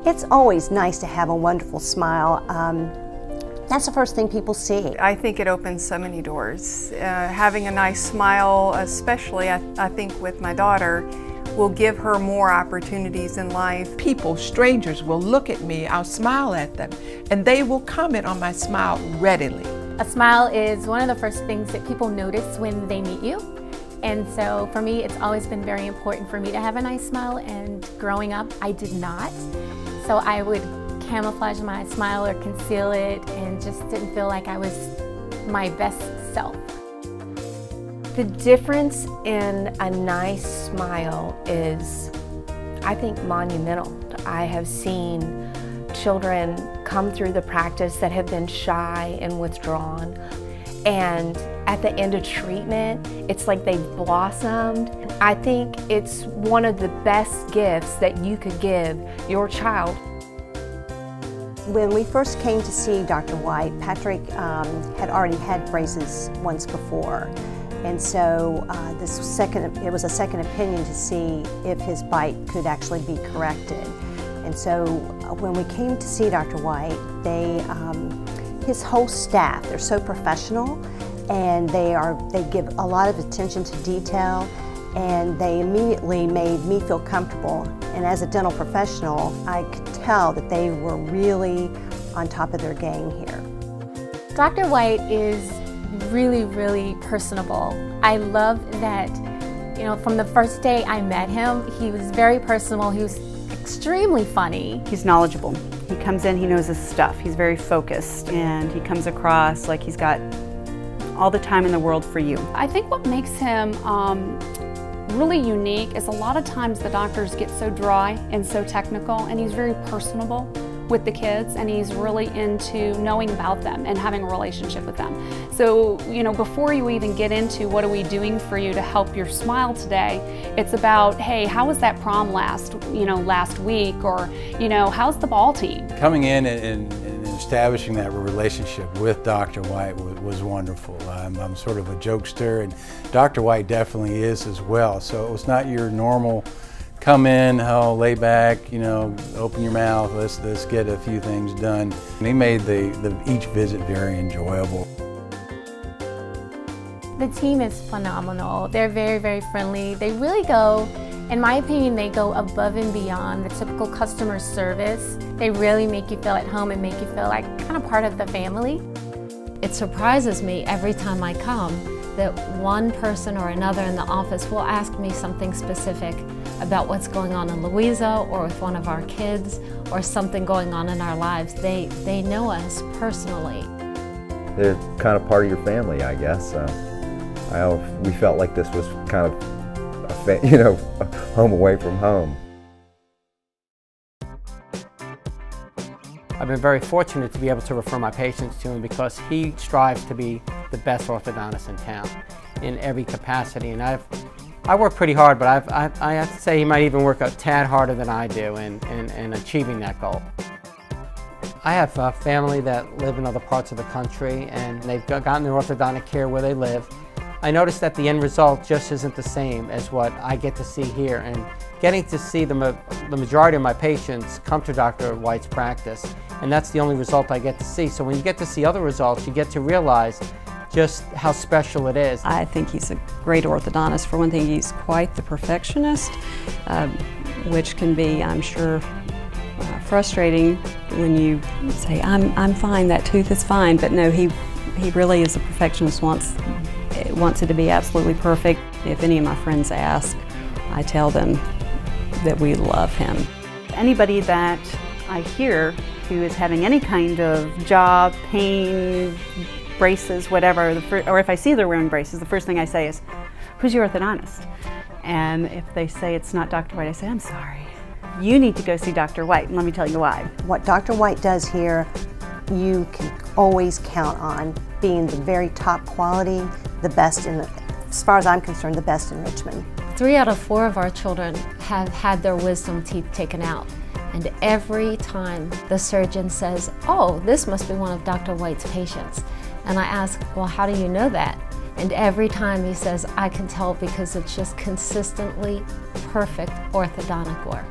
It's always nice to have a wonderful smile. That's the first thing people see. I think it opens so many doors. Having a nice smile, especially I think with my daughter, will give her more opportunities in life. People, strangers, will look at me, I'll smile at them, and they will comment on my smile readily. A smile is one of the first things that people notice when they meet you. And so for me, it's always been very important for me to have a nice smile, and growing up, I did not. So I would camouflage my smile or conceal it and just didn't feel like I was my best self. The difference in a nice smile is, I think, monumental. I have seen children come through the practice that have been shy and withdrawn, and at the end of treatment, it's like they've blossomed. I think it's one of the best gifts that you could give your child. When we first came to see Dr. White, Patrick had already had braces once before. And so it was a second opinion to see if his bite could actually be corrected. And so when we came to see Dr. White, his whole staff, they're so professional, and they give a lot of attention to detail, and they immediately made me feel comfortable. And as a dental professional, I could tell that they were really on top of their game here. Dr. White is really, really personable. I love that, from the first day I met him, he was very personable. He was extremely funny. He's knowledgeable. He comes in, he knows his stuff. He's very focused, and he comes across like he's got all the time in the world for you. I think what makes him really unique is a lot of times the doctors get so dry and so technical, and he's very personable with the kids, and he's really into knowing about them and having a relationship with them. So, before you even get into what are we doing for you to help your smile today, it's about, hey, how was that prom last week, or, how's the ball team? Coming in and establishing that relationship with Dr. White was wonderful. I'm sort of a jokester, and Dr. White definitely is as well. So it was not your normal come in, lay back, open your mouth, let's get a few things done. And he made each visit very enjoyable. The team is phenomenal. They're very, very friendly. They really go, in my opinion, they go above and beyond the typical customer service. They really make you feel at home and make you feel like kind of part of the family. It surprises me every time I come that one person or another in the office will ask me something specific about what's going on in Louisa or with one of our kids or something going on in our lives. They know us personally. They're kind of part of your family, I guess. We felt like this was kind of a home away from home. I've been very fortunate to be able to refer my patients to him because he strives to be the best orthodontist in town in every capacity. And I work pretty hard, but I have to say he might even work a tad harder than I do in achieving that goal. I have a family that live in other parts of the country, and they've gotten their orthodontic care where they live. I noticed that the end result just isn't the same as what I get to see here, and getting to see the majority of my patients come to Dr. White's practice, and that's the only result I get to see. So when you get to see other results, you get to realize just how special it is. I think he's a great orthodontist. For one thing, he's quite the perfectionist, which can be, I'm sure, frustrating when you say, I'm fine, that tooth is fine, but no, he really is a perfectionist, wants it to be absolutely perfect. If any of my friends ask, I tell them that we love him. Anybody that I hear who is having any kind of jaw pain, braces, whatever, or if I see they're wearing braces, the first thing I say is, who's your orthodontist? And if they say it's not Dr. White, I say, I'm sorry. You need to go see Dr. White, and let me tell you why. What Dr. White does here, you can always count on being the very top quality, the best as far as I'm concerned, the best in Richmond. 3 out of 4 of our children have had their wisdom teeth taken out. And every time the surgeon says, oh, this must be one of Dr. White's patients. And I ask, well, how do you know that? And every time he says, I can tell because it's just consistently perfect orthodontic work.